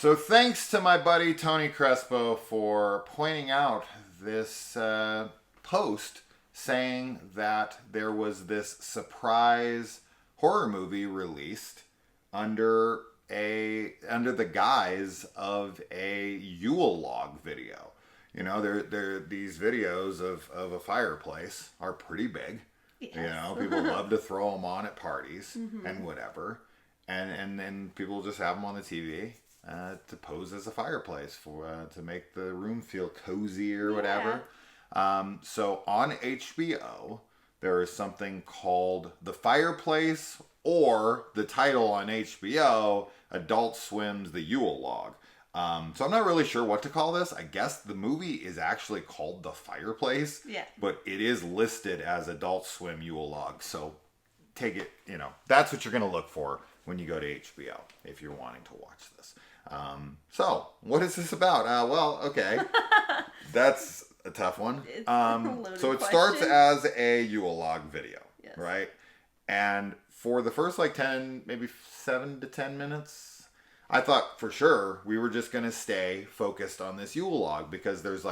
So thanks to my buddy Tony Crespo for pointing out this post saying that there was this surprise horror movie released under the guise of a Yule log video. You know, these videos of a fireplace are pretty big. Yes. You know, people love to throw them on at parties and whatever, and then people just have them on the TV. To pose as a fireplace to make the room feel cozy or whatever. So on HBO, there is something called The Fireplace, or the title on HBO, Adult Swim's The Yule Log. So I'm not really sure what to call this. I guess the movie is actually called The Fireplace, but it is listed as Adult Swim Yule Log. So take it, that's what you're going to look for when you go to HBO if you're wanting to watch this. So what is this about? Well, okay. That's a tough one. So it starts as a Yule log video, right? And for the first 10, maybe 7 to 10 minutes, I thought for sure we were just going to stay focused on this Yule log because there's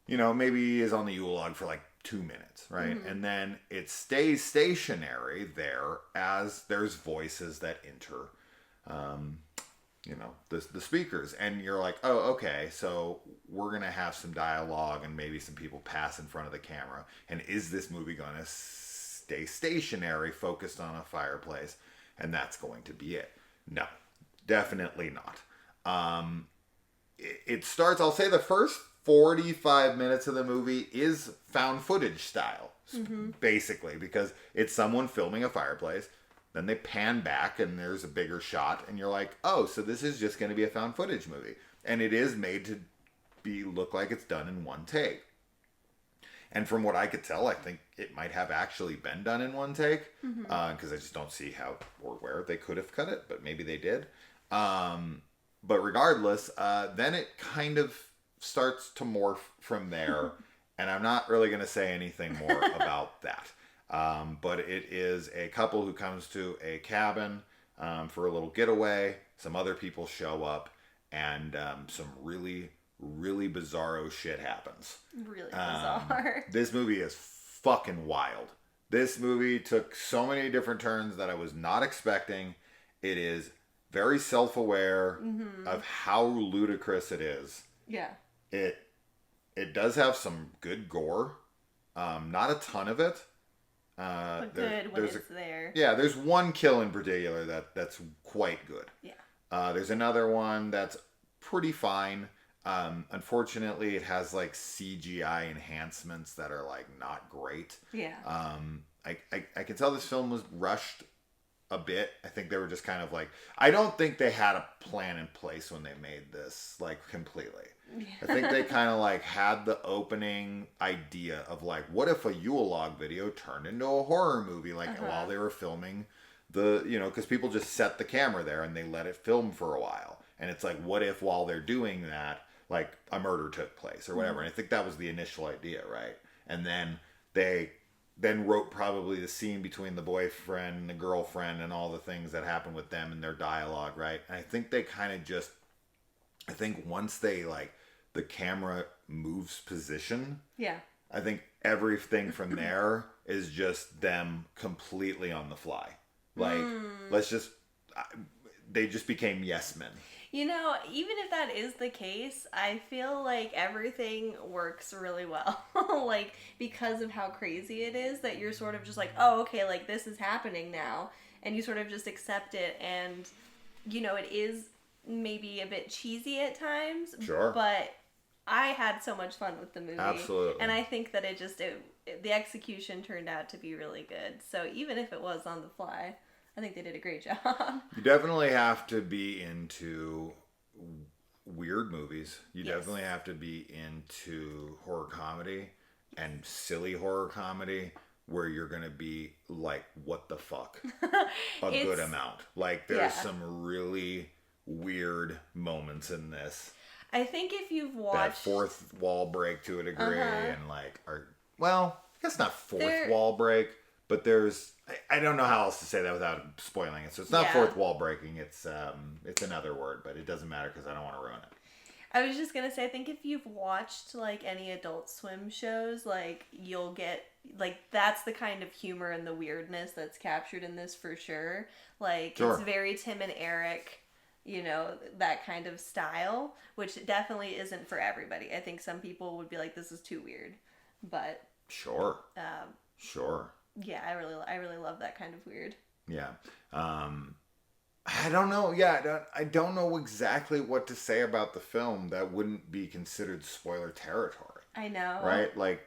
maybe is on the Yule log for 2 minutes, right? And then it stays stationary there as there's voices that enter, the speakers, and you're like, oh, okay, so we're gonna have some dialogue and maybe some people pass in front of the camera, and is this movie gonna stay stationary, focused on a fireplace, and that's going to be it? No, definitely not. It starts, I'll say the first 45 minutes of the movie is found footage style, basically, because it's someone filming a fireplace. Then they pan back and there's a bigger shot and you're like, oh, so this is just going to be a found footage movie. And it is made to look like it's done in one take. And from what I could tell, I think it might have actually been done in one take, because I just don't see how or where they could have cut it, but maybe they did. But regardless, then it kind of starts to morph from there. And I'm not really going to say anything more about that. But it is a couple who comes to a cabin for a little getaway. Some other people show up, and some really, really bizarro shit happens. Really bizarre. This movie is fucking wild. This movie took so many different turns that I was not expecting. It is very self-aware of how ludicrous it is. Yeah. It does have some good gore. Not a ton of it. But good when it's there. Yeah, there's one kill in particular that's quite good. Yeah. There's another one that's pretty fine. Unfortunately, it has CGI enhancements that are not great. Yeah. I can tell this film was rushed a bit. I think they were just kind of I don't think they had a plan in place when they made this completely. Yeah. I think they kind of had the opening idea of what if a Yule log video turned into a horror movie while they were filming because people just set the camera there and they let it film for a while, and it's what if while they're doing that a murder took place or whatever. And I think that was the initial idea, right? And then they wrote probably the scene between the boyfriend and the girlfriend and all the things that happened with them and their dialogue, right? And I think they kind of just, I think once they the camera moves position, I think everything from there is just them completely on the fly. They just became yes men. Even if that is the case, I feel everything works really well. Because of how crazy it is, that you're sort of just oh, okay, this is happening now. And you sort of just accept it. And, it is maybe a bit cheesy at times. Sure. But I had so much fun with the movie. Absolutely. And I think that the execution turned out to be really good. So even if it was on the fly, I think they did a great job. You definitely have to be into weird movies. You definitely have to be into horror comedy and silly horror comedy where you're going to be what the fuck? A good amount. There's some really weird moments in this. I think if you've watched... That fourth wall break to a degree and I guess not fourth wall break, but there's I don't know how else to say that without spoiling it. So it's not fourth wall breaking. It's another word, but it doesn't matter because I don't want to ruin it. I was just gonna say, I think if you've watched like any Adult Swim shows, like you'll get like that's the kind of humor and the weirdness that's captured in this for sure. Like it's very Tim and Eric, you know, that kind of style, which definitely isn't for everybody. I think some people would be like, this is too weird, but sure. Yeah, I really love that kind of weird. Yeah. I don't know. Yeah, I don't know exactly what to say about the film that wouldn't be considered spoiler territory. I know. Right? Like,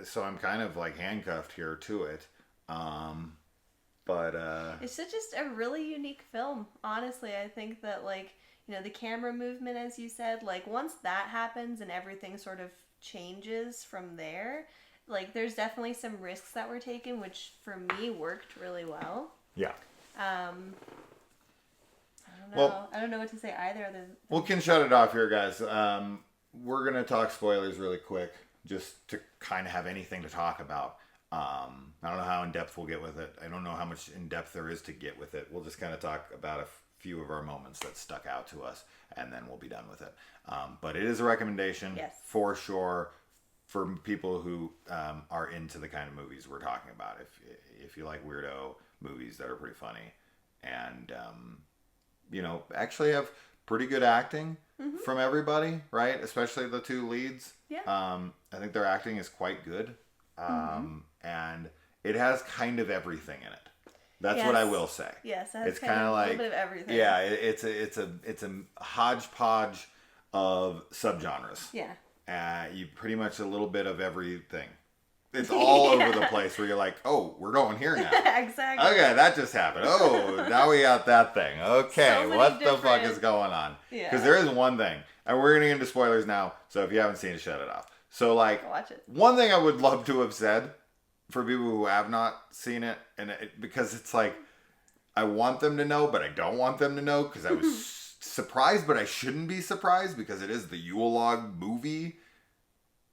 so I'm kind of like handcuffed here to it. But it's just a really unique film. Honestly, I think that like, you know, the camera movement, as you said, like once that happens and everything sort of changes from there, like there's definitely some risks that were taken, which for me worked really well. Yeah. I don't know. Well, I don't know what to say either. Other than we can shut it off here, guys. We're gonna talk spoilers really quick, just to kind of have anything to talk about. I don't know how in depth we'll get with it. I don't know how much in depth there is to get with it. We'll just kind of talk about a few of our moments that stuck out to us, and then we'll be done with it. But it is a recommendation for sure for people who are into the kind of movies we're talking about. If you like weirdo movies that are pretty funny and you know, actually have pretty good acting from everybody, right? Especially the two leads. Yeah. I think their acting is quite good. And it has kind of everything in it. That's what I will say. Yes, it's kind of like a little bit of everything. Yeah, it's a hodgepodge of subgenres. Yeah. You pretty much a little bit of everything. It's all over the place where you're like, oh, we're going here now. Exactly. Okay, that just happened. Oh, now we got that thing. Okay, so what the fuck is going on? Because there is one thing, and we're going to get into spoilers now, so if you haven't seen it, shut it off. So, like, watch it. One thing I would love to have said for people who have not seen it, because it's like, I want them to know, but I don't want them to know, because I was surprised, but I shouldn't be surprised, because it is the Yule log movie.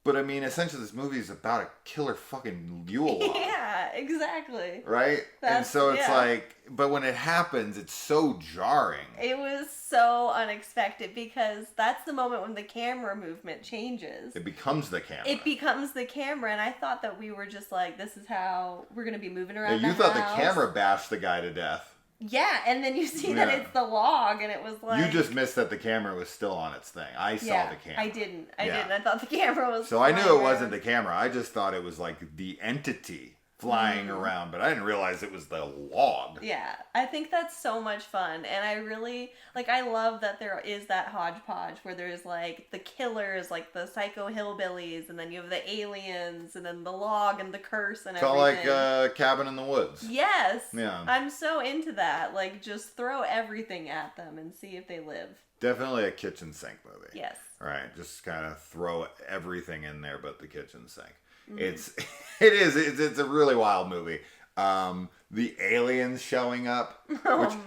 But I mean, essentially, this movie is about a killer fucking Yule log. Yeah, exactly. Right? And so it's like, but when it happens, it's so jarring. It was so unexpected because that's the moment when the camera movement changes. It becomes the camera. It becomes the camera, and I thought that we were just like, this is how we're going to be moving around you thought the camera bashed the guy to death. Yeah, and then you see that it's the log, and it was like... You just missed that the camera was still on its thing. I saw the camera. I didn't. I thought the camera was So I knew it wasn't the camera. I just thought it was like the entity flying around, but I didn't realize it was the log. Yeah, I think that's so much fun, and I really, like, I love that there is that hodgepodge where there's, like, the killers, like, the psycho hillbillies, and then you have the aliens, and then the log, and the curse, and everything. It's all like Cabin in the Woods. Yes! Yeah. I'm so into that. Like, just throw everything at them and see if they live. Definitely a kitchen sink movie. Yes. Right, just kind of throw everything in there but the kitchen sink. It's a really wild movie. The aliens showing up,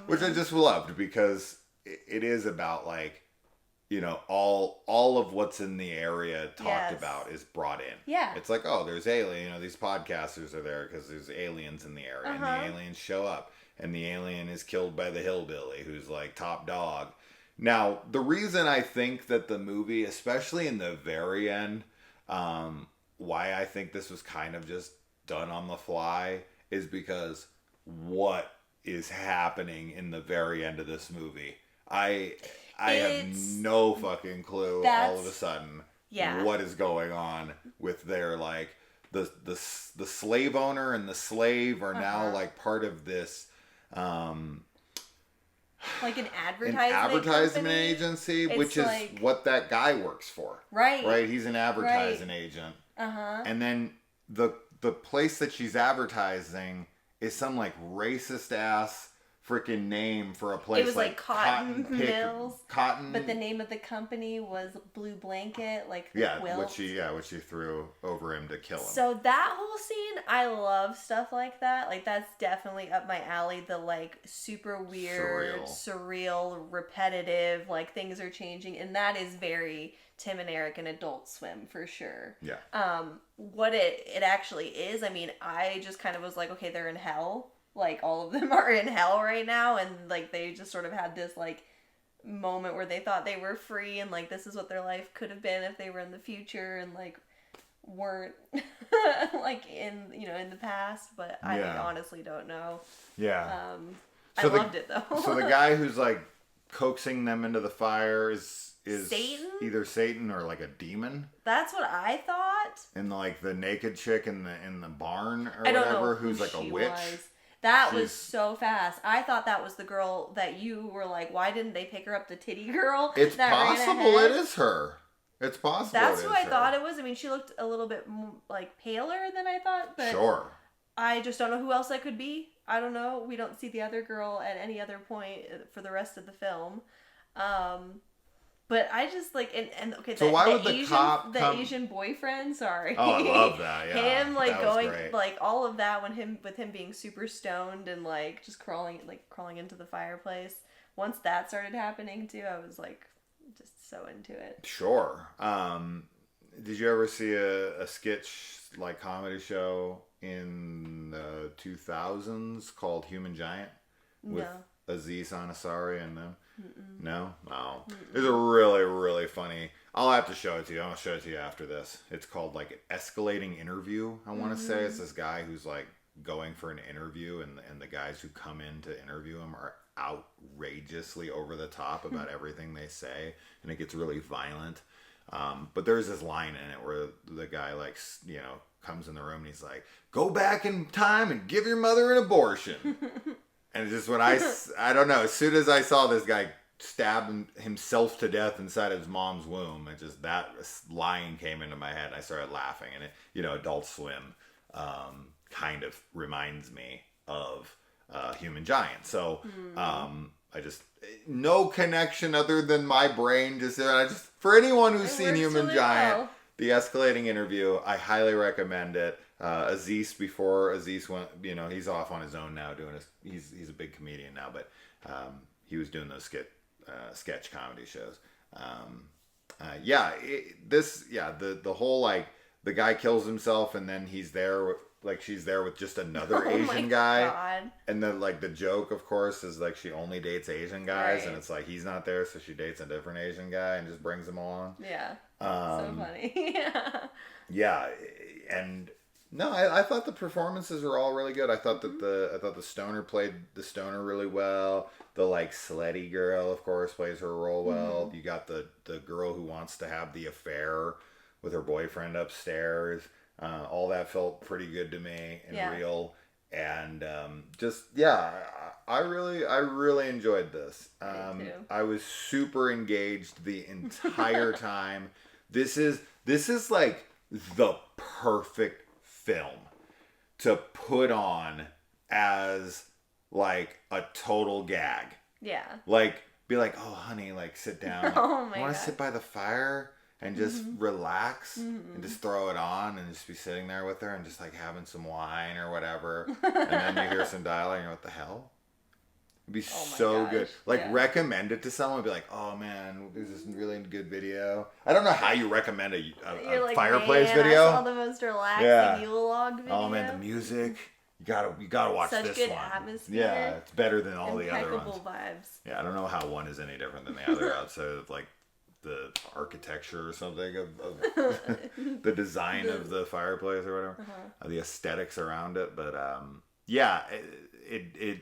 which I just loved because it is about, like, you know, all of what's in the area talked about is brought in. Yeah. It's like, oh, there's alien, you know, these podcasters are there because there's aliens in the area, and the aliens show up, and the alien is killed by the hillbilly who's like top dog. Now, the reason I think that the movie, especially in the very end, why I think this was kind of just done on the fly is because what is happening in the very end of this movie. I have no fucking clue all of a sudden what is going on with their, like, the slave owner and the slave are now, like, part of this like an advertisement agency, which is like, what that guy works for. Right, he's an advertising agent. And then the place that she's advertising is some, like, racist ass freaking name for a place. It was like Cotton Mills. Cotton. But the name of the company was Blue Blanket, like the yeah, quilt. which she threw over him to kill him. So that whole scene, I love stuff like that. Like that's definitely up my alley. The like super weird, surreal, repetitive, like things are changing, and that is very Tim and Eric and Adult Swim for sure. Yeah. What it actually is, I mean, I just kind of was like, okay, they're in hell. Like all of them are in hell right now, and like they just sort of had this like moment where they thought they were free, and like this is what their life could have been if they were in the future, and like weren't like in in the past. But I honestly don't know. Yeah. I loved it though. So the guy who's like coaxing them into the fire is Satan? Either Satan or like a demon. That's what I thought. And like the naked chick in the barn or I don't whatever, know who's like a witch. That was so fast. I thought that was the girl that you were like, why didn't they pick her up, the titty girl? It's possible it is her. It's possible. That's who I thought it was. I mean, she looked a little bit like paler than I thought, but sure. I just don't know who else that could be. I don't know. We don't see the other girl at any other point for the rest of the film. But I just like and okay. So why would the cop come? Asian boyfriend? Sorry. Oh, I love that. Yeah. Him like going like all of that with him being super stoned and like just crawling into the fireplace. Once that started happening too, I was like just so into it. Sure. Did you ever see a sketch like comedy show in the 2000s called Human Giant with Aziz Ansari and them? Mm-mm. No? Oh. It's a really, really funny... I'll have to show it to you. I'll show it to you after this. It's called like an escalating interview, I want to say. It's this guy who's like going for an interview and the guys who come in to interview him are outrageously over the top about everything they say, and it gets really violent. But there's this line in it where the guy like, comes in the room and he's like, go back in time and give your mother an abortion. And it's just when I don't know, as soon as I saw this guy stab himself to death inside his mom's womb, it just, that line came into my head and I started laughing. And it, Adult Swim kind of reminds me of Human Giant. So I just, no connection other than my brain just there. For anyone who's seen Human Giant, the escalating interview, I highly recommend it. Aziz, before Aziz went, he's off on his own now doing he's a big comedian now, but he was doing those sketch comedy shows. The whole like the guy kills himself and then he's there she's there with just another Asian guy. God. And then like the joke of course is like she only dates Asian guys, and it's like he's not there, so she dates a different Asian guy and just brings him along. Yeah. So funny. Yeah. And no, I thought the performances were all really good. I thought that the stoner played the stoner really well. The like slutty girl, of course, plays her role well. Mm-hmm. You got the girl who wants to have the affair with her boyfriend upstairs. All that felt pretty good to me and real. And I really enjoyed this. I was super engaged the entire time. This is like the perfect film to put on as like a total gag. Yeah. Like be like, oh honey, like sit down. Oh my I want to sit by the fire and just relax and just throw it on and just be sitting there with her and just like having some wine or whatever. And then you hear some dialogue and you're like, what the hell? It'd be so good. Like recommend it to someone. Be like, oh man, there's this really good video. I don't know how you recommend a like, fireplace video. I saw the most relaxing Yule log video. Oh man, the music. You gotta watch Such this good one. Atmosphere. Yeah, it's better than all the other ones. Impeccable vibes. Yeah, I don't know how one is any different than the other outside of like the architecture or something of the design of the fireplace or whatever, the aesthetics around it. But it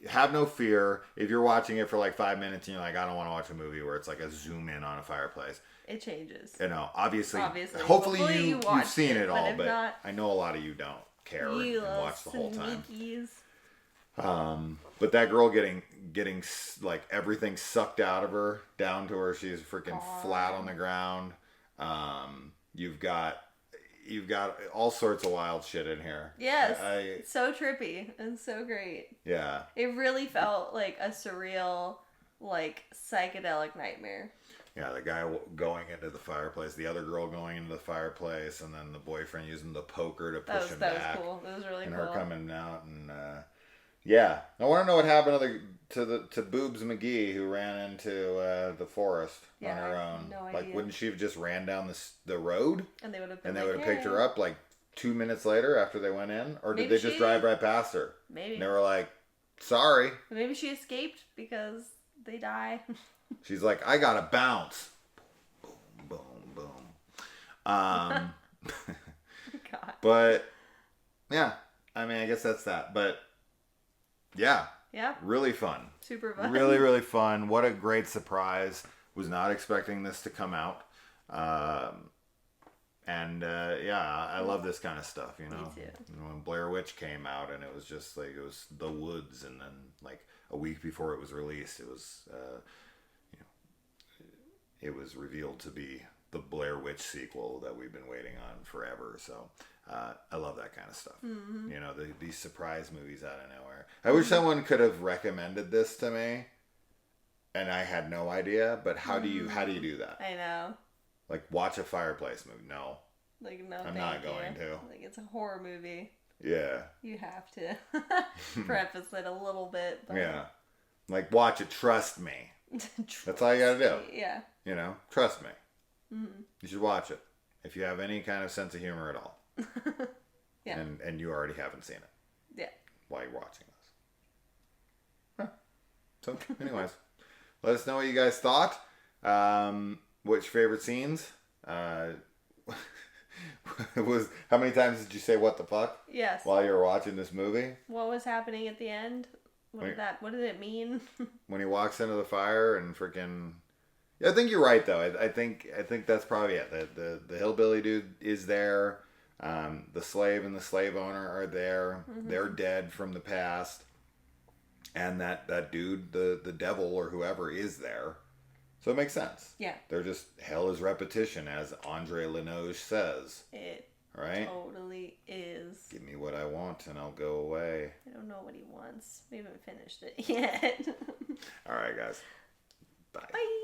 have no fear if you're watching it for like 5 minutes and you're like, I don't want to watch a movie where it's like a zoom in on a fireplace. It changes. Obviously. Hopefully you've seen it all, but not, I know a lot of you don't care and watch the whole time. But that girl getting like everything sucked out of her down to where she's freaking flat on the ground. You've got you've got all sorts of wild shit in here. Yes. It's so trippy and so great. Yeah. It really felt like a surreal, like, psychedelic nightmare. Yeah, the guy going into the fireplace, the other girl going into the fireplace, and then the boyfriend using the poker to push him back. That was cool. It was really and cool. And her coming out, and yeah. I want to know what happened to Boobs McGee, who ran into the forest on her own. No like, idea. wouldn't she have just ran down the road? And they would have picked her up like 2 minutes later after they went in, or did they just drive right past her? Maybe. And they were like, "Sorry." Maybe she escaped because they die. She's like, "I gotta bounce." Boom, boom, boom. God. But yeah, I mean, I guess that's that. But yeah, really fun. Super fun. Really, really fun. What a great surprise. Was not expecting this to come out. I love this kind of stuff, you know. Me too. When Blair Witch came out, and it was just like, it was the woods, and then like a week before it was released, it was it was revealed to be the Blair Witch sequel that we've been waiting on forever. So I love that kind of stuff. Mm-hmm. You know, these surprise movies out of nowhere. I wish someone could have recommended this to me, and I had no idea. But how do you do that? I know. Like, watch a fireplace movie? No. Like, no, I'm not going to. Like, it's a horror movie. Yeah. You have to preface it a little bit. But... Yeah. Like, watch it. Trust me. That's all you gotta do. Yeah. You know, trust me. Mm-hmm. You should watch it if you have any kind of sense of humor at all. Yeah. And you already haven't seen it. Yeah. While you're watching this. Huh. So, anyways, let us know what you guys thought. What's your favorite scenes? Was how many times did you say "what the fuck"? Yes. While you were watching this movie. What was happening at the end? What did it mean? When he walks into the fire and freaking. I think you're right though. I think that's probably it. The hillbilly dude is there. The slave and the slave owner are there. Mm-hmm. They're dead from the past. And that dude, the devil or whoever, is there. So it makes sense. Yeah. They're just, hell is repetition, as Andre Lenoge says. It right? Totally is. Give me what I want and I'll go away. I don't know what he wants. We haven't finished it yet. All right, guys. Bye. Bye.